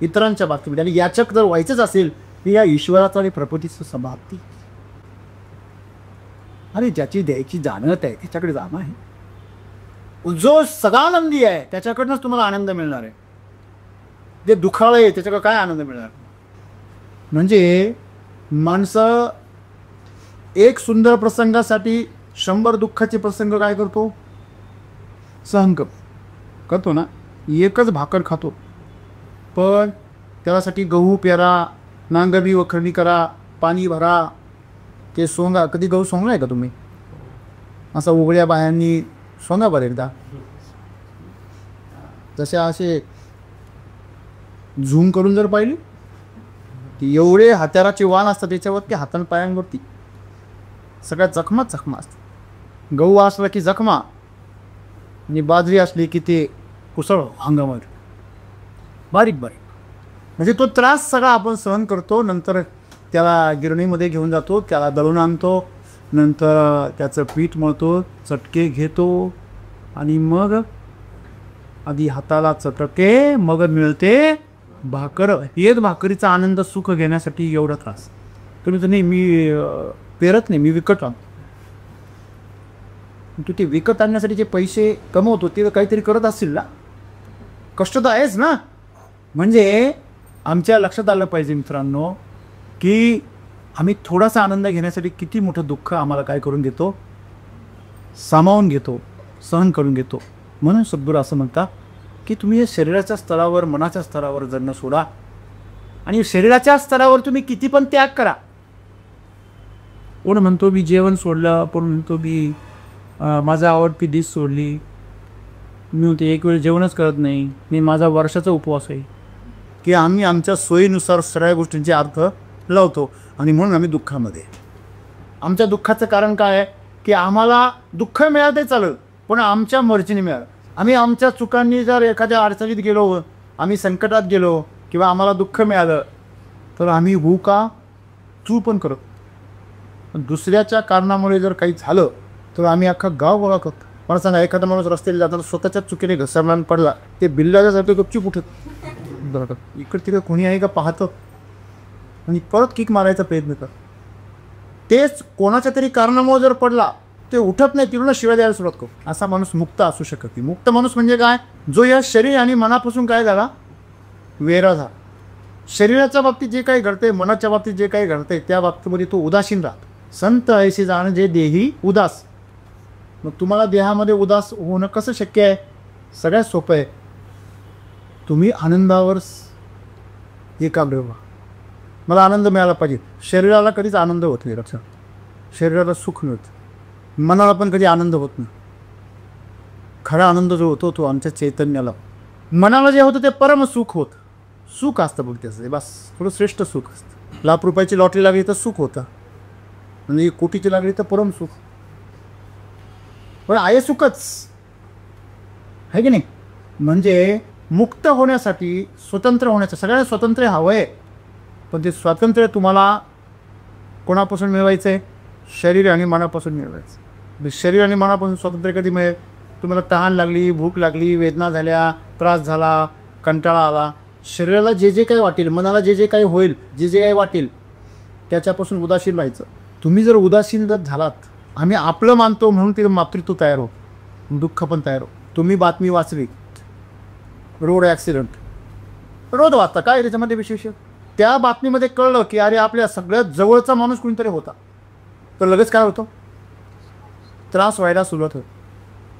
इतरांच्या बाबतीमध्ये. आणि याचक जर व्हायचंच असेल तर या ईश्वराचा आणि प्रकृतीचं समाप्ती. आणि ज्याची द्यायची जाणत आहे त्याच्याकडे जाणं आहे. जो सदानंदी आहे त्याच्याकडनंच तुम्हाला आनंद मिळणार आहे. जे दुखाळ आहे त्याच्याकडे काय आनंद मिळणार? म्हणजे माणसं एक सुंदर प्रसंगासाठी 100 दुःखाचे प्रसंग काय करतो? सहन करतो ना. एकच भाकर खातो, पण त्यासाठी गहू पेरा, नांगरणी वखरणी करा, पाणी भरा, ते सोंगा. कधी गहू सोंगला आहे का तुम्ही? असा उघड्या बायांनी सोंगा बरं एकदा. तसे असे झूम करून जर पाहिली ती एवढे हात्याराचे वाण असतात त्याच्यावरती, हातान पायांवरती सगळ्या जखमाच जखमा असतात. गहू असला की जखमा, आणि बाजरी असली की ते कुसळ अंगावर बारीक बारीक. म्हणजे तो त्रास सगळा आपण सहन करतो. नंतर त्याला गिरणीमध्ये घेऊन जातो, त्याला दळून आणतो, नंतर त्याचं पीठ मळतो, चटके घेतो, आणि मग आधी हाताला चटके, मग मिळते भाकर. येत भाकरीचा आनंद सुख घेण्यासाठी एवढा त्रास. तुम्ही तर नाही, मी पेरत नाही, मी विकत आणतो. तू ते विकत आणण्यासाठी जे पैसे कमवतो ते काहीतरी करत असतील ना, कष्ट तर आहेच ना. म्हणजे आमच्या लक्षात आलं पाहिजे मित्रांनो की आम्ही थोडासा आनंद घेण्यासाठी किती मोठं दुःख आम्हाला काय करून घेतो, सामावून घेतो, सहन करून घेतो. म्हणून सद्गुरू असं म्हणतात की तुम्ही हे शरीराच्या स्तरावर, मनाच्या स्तरावर जगणं सोडा, आणि शरीराच्या स्तरावर तुम्ही किती पण त्याग करा. कोण म्हणतो मी जेवण सोडलं, कोण म्हणतो मी माझा आवडती डिश सोडली, मी म्हणते एक वेळ जेवणच करत नाही, मी माझा वर्षाचा उपवास आहे. की आम्ही आमच्या सोयीनुसार सगळ्या गोष्टींचे अर्थ लावतो, आणि म्हणून आम्ही दुःखामध्ये. आमच्या दुःखाचं कारण काय आहे की आम्हाला दुःख मिळालं ते चालेल, पण आमच्या मर्जीने मिळालं. आम्ही आमच्या चुकांनी जर एखाद्या अडचणीत गेलो, आम्ही संकटात गेलो, किंवा आम्हाला दुःख मिळालं, तर आम्ही होऊ का चू पण करत. पण दुसऱ्याच्या कारणामुळे जर काही झालं तर आम्ही अख्खा गाव गोळा करतो. मला सांगा, एखादा माणूस रस्त्याला जाताना स्वतःच्याच चुकीने घसरला पडला, ते बिल्लाच्यासारखं गपचूप उठत, इकडे तिकडे कोणी आहे का पाहतं, आणि परत किक मारायचा प्रयत्न कर. तेच कोणाच्या तरी कारणामुळे जर पडला, ते उठत नाही, तिकडून शिवाय द्यायला सुरुवात करू. असा माणूस मुक्त असू शकत नाही. मुक्त माणूस म्हणजे काय, जो या शरीर आणि मनापासून काय झाला, वेगळा झाला. शरीराच्या बाबतीत जे काही घडते, मनाच्या बाबतीत जे काही घडते, त्या बाबतीमध्ये तो उदासीन राहतो. संत ऐसे जाण जे देही उदास. मग तुम्हाला देहामध्ये उदास होणं कसं शक्य आहे? सगळ्यात सोपं आहे, तुम्ही आनंदावर एकाग्र व्हा. मला आनंद मिळाला पाहिजे. शरीराला कधीच आनंद होत नाही, लक्षात. शरीराला सुख मिळतं, मनाला पण कधी आनंद होत नाही. खरा आनंद जो होतो तो आमच्या चैतन्याला. मनाला जे होतं ते परम सुख होतं. सुख असतं बघ त्याचं, बस थोडं श्रेष्ठ सुख असतं. लाख रुपयाची लॉटरी लागली तर सुख होतं, आणि कोटीची लागली तर परम सुख. पण आहे सुखच आहे की नाही. म्हणजे मुक्त होण्यासाठी, स्वतंत्र होण्याचं, सगळ्यांना स्वातंत्र्य हवं आहे, पण ते स्वातंत्र्य तुम्हाला कोणापासून मिळवायचं आहे? शरीर आणि मनापासून मिळवायचं. शरीर आणि मनापासून स्वातंत्र्य कधी मिळेल? तुम्हाला तहान लागली, भूक लागली, वेदना झाल्या, त्रास झाला, कंटाळा आला, शरीराला जे जे काही वाटेल, मनाला जे जे काही होईल, जे जे काही वाटेल, त्याच्यापासून उदासीन व्हायचं. तुम्ही जर उदासीन जर झालात, आम्ही आपलं मानतो म्हणून ते मातृत्व तयार हो, दुःख पण तयार हो. तुम्ही बातमी वाचली, रोड ॲक्सिडेंट, रोड वाचता, काय त्याच्यामध्ये विशेष? त्या बातमीमध्ये कळलं की अरे आपल्या सगळ्यात जवळचा माणूस कोणीतरी होता, तर लगेच काय होतं? त्रास व्हायला सुरुवात होते.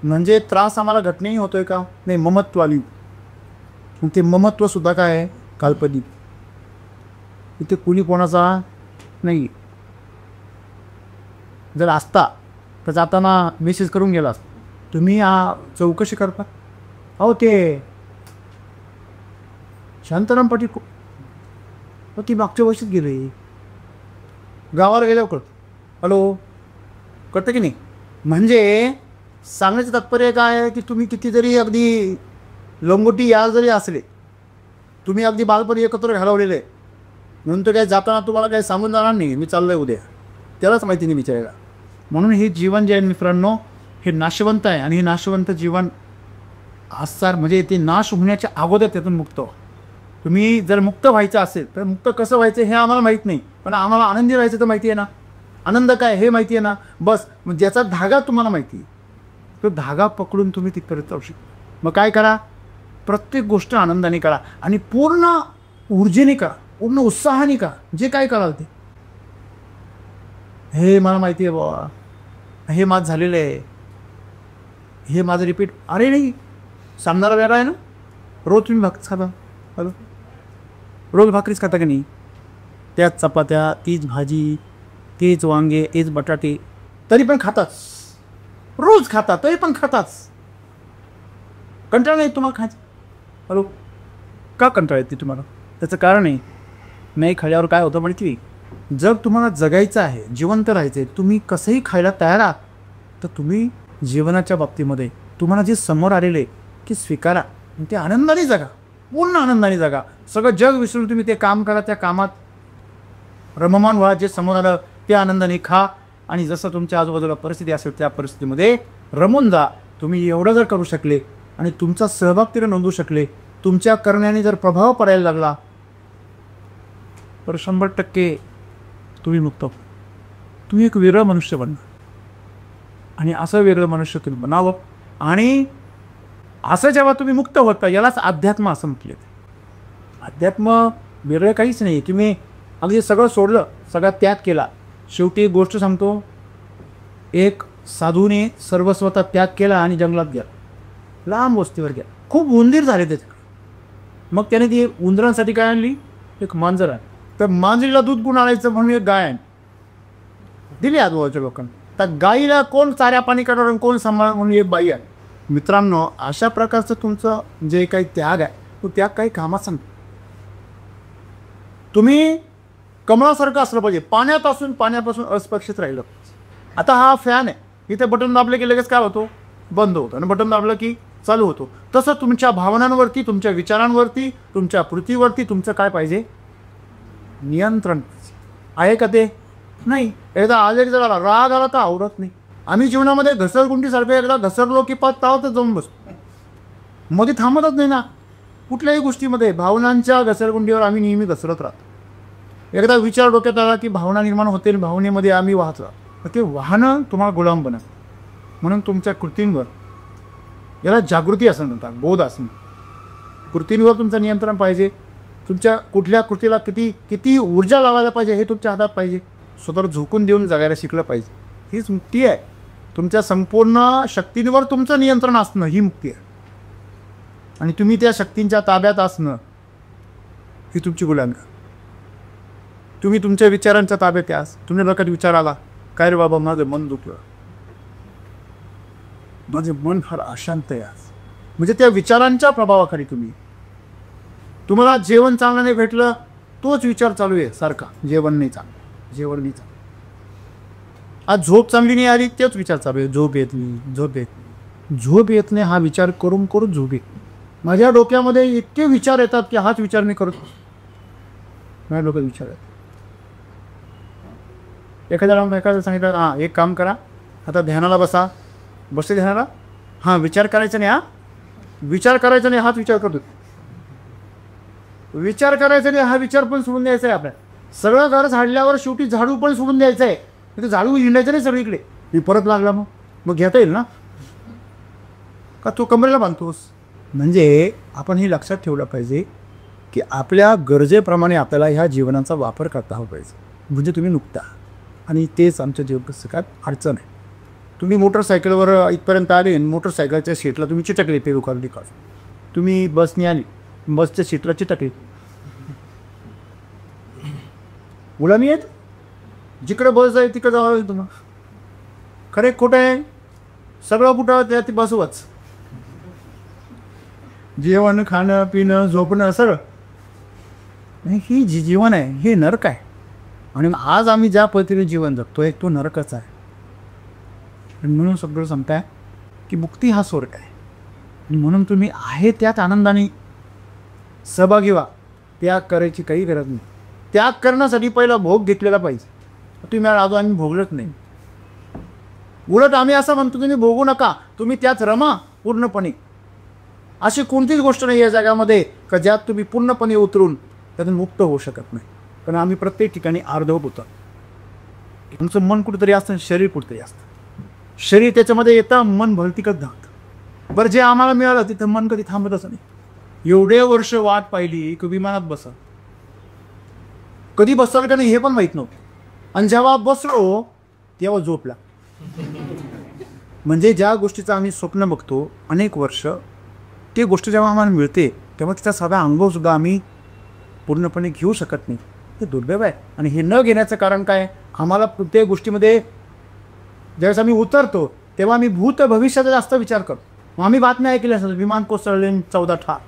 म्हणजे त्रास आम्हाला घटनेही होतोय का? नाही, ममत्व आली. ते ममत्वसुद्धा काय आहे? काल्पनिक. इथे कुणी कोणाचा नाही. जर असता तर जाताना मेसेज करून गेला, तुम्ही चौकशी करता. अहो ते शांताराम पाटील ती मागच्या वर्षीच गेले, गावाला गेल्यावर कळतं. हॅलो, कळतं की नाही? म्हणजे सांगण्याचं तात्पर्य काय आहे की तुम्ही किती जरी अगदी लंगोटी या जरी असले, तुम्ही अगदी बालपणी एकत्र घालवलेले, म्हणून तर काय जाताना तुम्हाला काही सांगून जाणार नाही मी चाललोय उद्या, त्यालाच माहिती नाही विचारायला. म्हणून हे जीवन जे आहे मित्रांनो, हे नाशवंत आहे, आणि हे नाशवंत जीवन आसार म्हणजे ते नाश होण्याच्या अगोदर त्यातून मुक्त व्हा. तुम्ही जर मुक्त व्हायचं असेल तर मुक्त कसं व्हायचं हे आम्हाला माहीत नाही, पण आम्हाला आनंदी राहायचं तर माहिती आहे ना. आनंद काय हे माहिती आहे ना. बस ज्याचा धागा तुम्हाला माहिती आहे, तो धागा पकडून तुम्ही तिथपर्यंत जाऊ शकता. मग काय करा? प्रत्येक गोष्ट आनंदाने करा, आणि पूर्ण ऊर्जेने करा, पूर्ण उत्साहाने करा. जे काय कराल ते, हे मला माहिती आहे बाबा, हे माझं झालेलं आहे, हे माझं रिपीट. अरे नाही, सांगणारा वेगळा आहे ना. रोज तुम्ही भक्त साधा. हॅलो, रोज भाकरीच खाता की नाही? त्याच चपात्या, तीच भाजी, तेच वांगे, तेच बटाटे, तरी पण खाताच. रोज खाता तरी पण खाताच. कंटाळा नाही तुम्हाला खायचं? हॅलो, का कंटाळा येते तुम्हाला? त्याचं कारण आहे, नाही खाल्ल्यावर काय होतं माहिती? जर तुम्हाला जगायचं आहे, जिवंत राहायचं आहे, तुम्ही कसंही खायला तयार आहात, तर तुम्ही जीवनाच्या बाबतीमध्ये तुम्हाला जे समोर आलेलं आहे की स्वीकारा आणि ते आनंदाने जगा, पूर्ण आनंदाने जगा. सगळं जग विसरून तुम्ही ते काम करा, त्या कामात रममान व्हा. जे समोर आलं ते आनंदाने खा आणि जसं तुमच्या आजूबाजूला परिस्थिती असेल त्या परिस्थितीमध्ये रमून जा. तुम्ही एवढं जर करू शकले आणि तुमचा सहभाग तिथे नोंदवू शकले, तुमच्या करण्याने जर प्रभाव पडायला लागला, तर 100% तुम्ही मुक्त. तुम्ही एक वेगळं मनुष्य बनणार आणि असं वेगळं मनुष्य तुम्ही बनावं. आणि असं जेव्हा तुम्ही मुक्त होता, यालाच अध्यात्म असं म्हटले. अध्यात्म वेगळं काहीच नाही. तुम्ही अगदी सगळं सोडलं, सगळा त्याग केला. शेवटी एक गोष्ट सांगतो, एक साधूने सर्वस्वता त्याग केला आणि जंगलात गेला, लांब वस्तीवर गेला. खूप उंदीर झाले त्याच्याकडे. मग त्याने ती उंदरांसाठी काय आणली? एक मांजर आहे. तर मांजरीला दूध गुण आणायचं म्हणून एक गाय आहे, दिली आजूबाजूच्या लोकांना. तर गाईला कोण चाऱ्या पाणी करणार, कोण सांभाळ म्हणून एक बाई आहे. मित्रांनो, अशा प्रकारचं तुमचं जे काही त्याग आहे, तो त्याग काही कामाचा नाही. तुम्ही कमळासारखं असलं पाहिजे, पाण्यापासून अस्पर्शित राहिलं. आता हा फॅन आहे, इथे बटन दाबले की लगेच काय होतो? बंद होतं, आणि बटन दाबलं की चालू होतो. तसं तुमच्या भावनांवरती, तुमच्या विचारांवरती, तुमच्या पृथ्वीवरती तुमचं काय पाहिजे? नियंत्रण आहे का? ते नाही. एकदा आज एक जर आला, राग आला तर आवडत नाही. आम्ही जीवनामध्ये घसरगुंडीसारखं एकदा घसरलो की पाच तावतच जाऊन बसतो, मध्ये थांबतच नाही ना कुठल्याही गोष्टीमध्ये. भावनांच्या घसरगुंडीवर आम्ही नेहमी घसरत राहतो. एकदा विचार डोक्यात आला की भावना निर्माण होते आणि भावनेमध्ये आम्ही वाहत राहतो. ते वाहनं तुम्हाला गुलाम बनत. म्हणून तुमच्या कृतींवर, याला जागृती असं म्हणतात, बोध असं. कृतींवर तुमचं नियंत्रण पाहिजे. तुमच्या कुठल्या कृतीला किती ऊर्जा लावायला पाहिजे हे तुमच्या हातात पाहिजे. स्वतःला झोकून देऊन जगायला शिकलं पाहिजे. हीच मुक्ती आहे. तुमच्या संपूर्ण शक्तींवर तुमचं नियंत्रण असणं ही मुक्ती आहे. आणि तुम्ही त्या शक्तींच्या ताब्यात असणं ही तुमची गुलामी. तुम्ही तुमच्या विचारांच्या ताब्यात यास. तुमच्या डोक्यात विचार आला, काय रे बाबा, माझं मन दुखलं, माझे मन फार अशांत आहे आज, म्हणजे त्या विचारांच्या प्रभावाखाली तुम्हाला जेवण चांगलं नाही भेटलं, तोच विचार चालू आहे सारखा, जेवण नाही चांगलं, जेवण नाही चांगलं. आज झोप चांगली नाही आली, तेच विचार चालू आहे, झोप येत नाही. झोप येत नाही हा विचार करून झोप येत. माझ्या डोक्यामध्ये इतके विचार येतात की हाच विचार मी करतो. माझ्या डोक्यात विचार येतात. एखाद्याला सांगितलं, हां एक काम करा, आता ध्यानाला बसते ध्यानाला, हां विचार करायचा नाही, विचार करायचा नाही, हाच विचार करतो. विचार करायचा नाही हा विचार पण सोडून द्यायचा आहे आपल्याला. सगळं घर झाडल्यावर शेवटी झाडू पण सोडून द्यायचं आहे. ते झाडू हिंडायचं नाही सगळीकडे. मी परत लागला मग घेता येईल ना, का तो कमरेला बांधतोस? म्हणजे आपण हे लक्षात ठेवलं पाहिजे की आपल्या गरजेप्रमाणे आपल्याला ह्या जीवनाचा वापर करता हवा पाहिजे. म्हणजे तुम्ही नुकता, आणि तेच आमच्या जीवनात काय अडचण आहे. तुम्ही मोटरसायकलवर इथपर्यंत आले, मोटरसायकलच्या सीटला तुम्ही चिटकले, पेरू काढली का? तुम्ही बसने आली, बसच्या सीटला चिटकले. गुलामी आहेत. जिकडे बस जाईल तिकडे जावं लागेल तुम्हाला. खरे खोटं आहे? सगळं कुठं त्या ती बसवच. जेवण, खाणं, पिणं, झोपणं सगळं. ही जी जीवन आहे हे नरक आहे. आणि आज आम्ही ज्या पद्धतीने जीवन जगतो एक तो नरकच आहे. आणि म्हणून सगळं सांगताय की मुक्ती हा स्वर्ग आहे. आणि म्हणून तुम्ही आहे त्यात आनंदाने सहभागी व्हा. त्याग करायची काही गरज नाही. त्याग करण्यासाठी पहिला भोग घेतलेला पाहिजे. तुम्ही अजून आम्ही भोगलत नाही. उलट आम्ही असं म्हणतो, तुम्ही भोगू नका, तुम्ही त्यात रमा पूर्णपणे. अशी कोणतीच गोष्ट नाही या जगामध्ये का ज्यात तुम्ही पूर्णपणे उतरून त्यातून मुक्त होऊ शकत नाही. कारण आम्ही प्रत्येक ठिकाणी अर्धवट होतो. तुमचं मन कुठेतरी असतं, शरीर कुठेतरी असतं. शरीर त्याच्यामध्ये येतं, मन भलतीकच धावतं. बरं, जे आम्हाला मिळालं तिथं मन कधी थांबतच नाही. एवढे वर्ष वाट पाहिली की विमानात बसा, कधी बसाल का नाही हे पण माहीत नव्हतं. आणि जेव्हा बसलो तेव्हा झोपला. म्हणजे ज्या गोष्टीचं आम्ही स्वप्न बघतो अनेक वर्ष, ती गोष्ट जेव्हा आम्हाला मिळते तेव्हा तिचा साधा अनुभवसुद्धा आम्ही पूर्णपणे घेऊ शकत नाही. हे दुर्दैव आहे. आणि हे न घेण्याचं कारण काय? आम्हाला प्रत्येक गोष्टीमध्ये ज्यावेळेस आम्ही उतरतो तेव्हा आम्ही भूत भविष्याचा जास्त विचार करतो. मग आम्ही बातम्या ऐकल्या असतात, विमान कोसळले 14 ठार,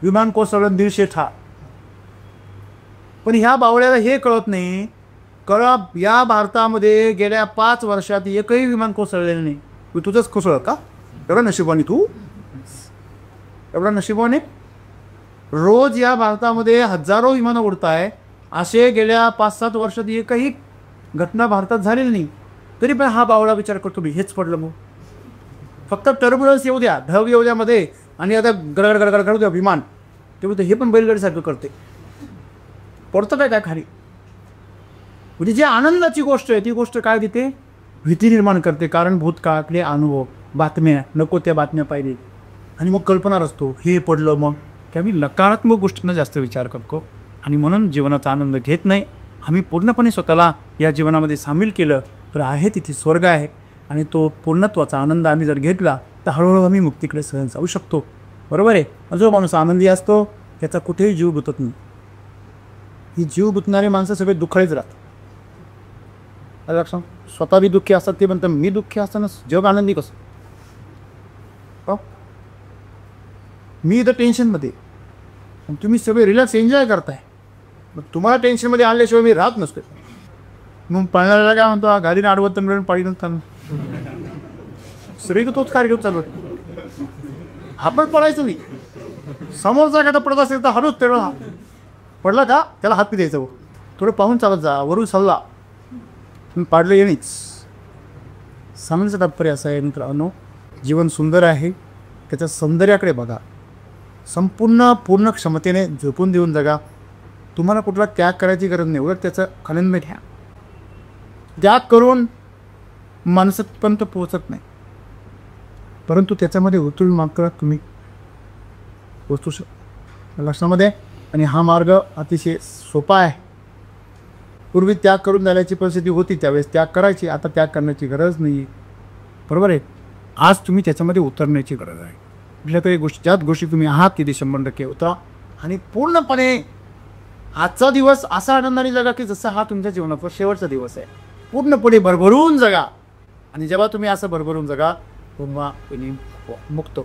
विमान कोसळलं 150 ठार. पण ह्या बावळ्याला हे कळत नाही, या भारतामध्ये गेल्या 5 वर्षात एकही विमान कोसळलेलं नाही. तू तुझंच कोसळ का? एवढा नशिबाने तू, एवढा नशिबाने. रोज या भारतामध्ये हजारो विमानं उडताय. असे गेल्या 5-7 वर्षात एकही घटना भारतात झालेली नाही. तरी पण हा बावळा विचार करतो मी हेच पडलं. मग फक्त टर्ब्युलन्स येऊ द्या, ढग येऊ द्या मध्ये, आणि आता गडगड गडगड करू द्या विमान, ते म्हणते हे पण बैलगाडीसारखं करते. पडतं काय काय खाली. म्हणजे जी आनंदाची गोष्ट आहे ती गोष्ट काय देते? भीती निर्माण करते. कारण भूतकाळातले अनुभव, बातम्या, नको त्या बातम्या पाहिजे, आणि मग कल्पना रचतो हे पडलं. मग की आम्ही नकारात्मक गोष्टींना जास्त विचार करतो आणि म्हणून जीवनाचा आनंद घेत नाही. आम्ही पूर्णपणे स्वतःला या जीवनामध्ये सामील केलं तर आहे तिथे स्वर्ग आहे, आणि तो पूर्णत्वाचा आनंद आम्ही जर घेतला तर हळूहळू आम्ही मुक्तीकडे सहन जाऊ शकतो. बरोबर आहे. जो माणूस आनंदी असतो त्याचा कुठेही जीव गुतत नाही. ही जीव गुतणारे माणसं सगळे दुःखळीच राहतात. लक्षात, स्वतः बी दुःखी असतात, ते म्हणतात मी दुःखी असताना जग आनंदी कसं? हो, मी इथं टेन्शनमध्ये, तुम्ही सगळे रिलॅक्स एन्जॉय करताय. मग तुम्हाला टेन्शनमध्ये आणल्याशिवाय मी राहत नसते. मग पळणाऱ्याला काय म्हणतो, गाडीने अडवत मिळून पाळी नसताना सगळी तोच कार्य घेऊन चालू आहे. आपण पळायचं नाही. समोरचा एखादा पडत असेल तर हळूच तेवढा पडला का त्याला हात पी द्यायचं. थोडं पाहून चालत जा, वरून सल्ला, पाडलं येणेच. सांगण्याचं तात्पर्य असं आहे मित्रांनो, जीवन सुंदर आहे, त्याच्या सौंदर्याकडे बघा. पूर्ण क्षमतेने झोपून देऊन जगा. तुम्हाला कुठला त्याग करायची गरज नाही, उलट त्याचं आनंद घ्या. त्याग करून माणसापर्यंत पोहोचत नाही, परंतु त्याच्यामध्ये उतरून मात्र तुम्ही पोचू शकता. लक्षामध्ये. आणि हा मार्ग अतिशय सोपा आहे. पूर्वी त्याग करून जाण्याची परिस्थिती होती, त्यावेळेस त्याग करायची, आता त्याग करण्याची गरज नाही. बरोबर आहे. आज तुम्ही त्याच्यामध्ये उतरण्याची गरज आहे. कुठल्या काही गोष्टी, ज्यात गोष्टी तुम्ही आहात तिथे 100% उतरा, आणि पूर्णपणे आजचा दिवस असा आनंदाने जगा की जसा हा तुमच्या जीवनाचा शेवटचा दिवस आहे. पूर्णपणे भरभरून जगा. आणि जेव्हा तुम्ही असं भरभरून जगा तेव्हा तुम्ही मुक्त